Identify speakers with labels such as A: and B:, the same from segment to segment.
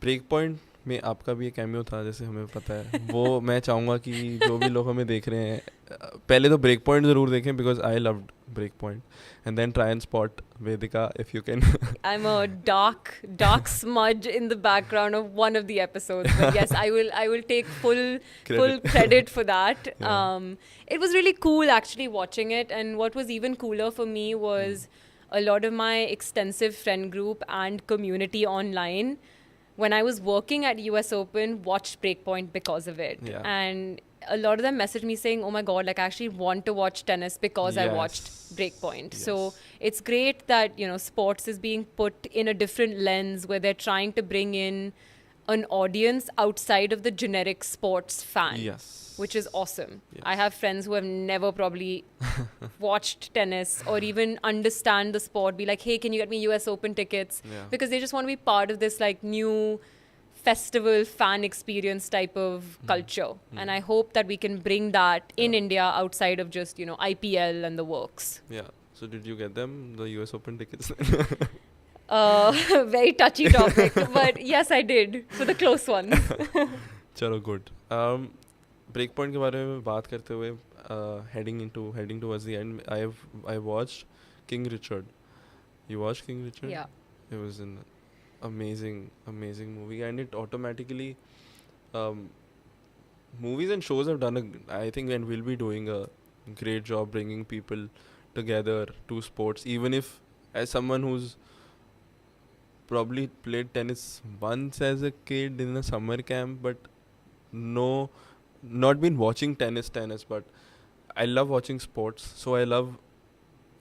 A: Break point में आपका भी एक कैमियो था जैसे हमें पता है, वो मैं चाहूँगा कि जो भी लोग हमें देख रहे हैं पहले तो ब्रेक पॉइंट ज़रूर देखें because I loved Break Point, and then try and spot Vedika if you can.
B: I'm a dark smudge in the background of one of the episodes, but yes, I will take full credit for that.
A: Yeah.
B: It was really cool actually watching it, and what was even cooler for me was a lot of my extensive friend group and community online when I was working at US Open watched Breakpoint because of it.
A: Yeah.
B: And a lot of them messaged me saying, oh my God, like I actually want to watch tennis because I watched Breakpoint.
A: Yes.
B: So it's great that, you know, sports is being put in a different lens where they're trying to bring in an audience outside of the generic sports fan.
A: Yes.
B: Which is awesome.
A: Yes.
B: I have friends who have never probably watched tennis or even understand the sport, be like, hey, can you get me US Open tickets?
A: Yeah.
B: Because they just want to be part of this like new festival fan experience type of culture. And I hope that we can bring that in India outside of just, you know, IPL and the works.
A: Yeah. So did you get them, the US Open tickets?
B: Very touchy topic. But yes, I did. For the close ones.
A: चलो good. Break point के बारे में बात करते हुए heading towards the end, I watched King Richard. You watched King Richard?
B: Yeah.
A: It was an amazing movie, and it automatically movies and shows have done I think and will be doing a great job bringing people together to sports, even if as someone who's probably played tennis once as a kid in a summer camp, but not been watching tennis, but I love watching sports, so I love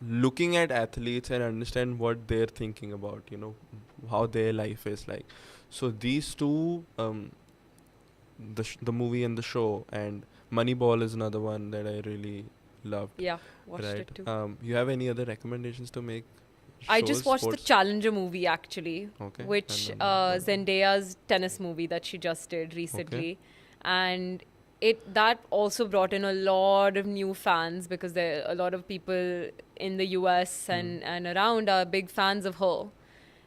A: looking at athletes and understand what they're thinking about, you know, how their life is like. So these two, the movie and the show, and Moneyball is another one that I really loved.
B: Yeah, watched it too.
A: You have any other recommendations to make?
B: I just watched the Challenger movie actually,
A: okay.
B: which Zendaya's tennis movie that she just did recently, and that also brought in a lot of new fans because there a lot of people in the US and around are big fans of her.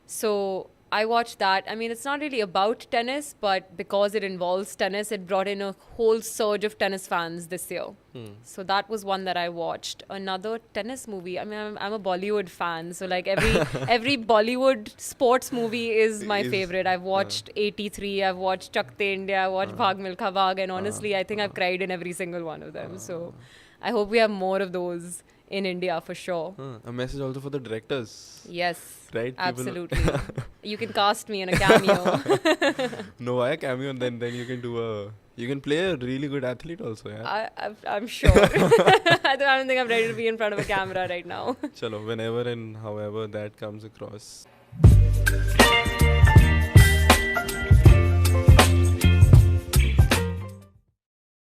B: So I watched that. I mean, it's not really about tennis, but because it involves tennis, it brought in a whole surge of tennis fans this year. So that was one that I watched. Another tennis movie. I mean, I'm a Bollywood fan, so like every Bollywood sports movie is my favorite. I've watched 83, I've watched Chak De India, I've watched Bhag Milkha Bhag, and honestly, I think I've cried in every single one of them. So I hope we have more of those in India for sure.
A: A message also for the directors.
B: Yes.
A: Right?
B: Absolutely. You can cast me in a cameo.
A: No, why a cameo? And then you can you can play a really good athlete also, yeah.
B: I'm sure. I don't think I'm ready to be in front of a camera right now.
A: Chalo, whenever and however that comes across.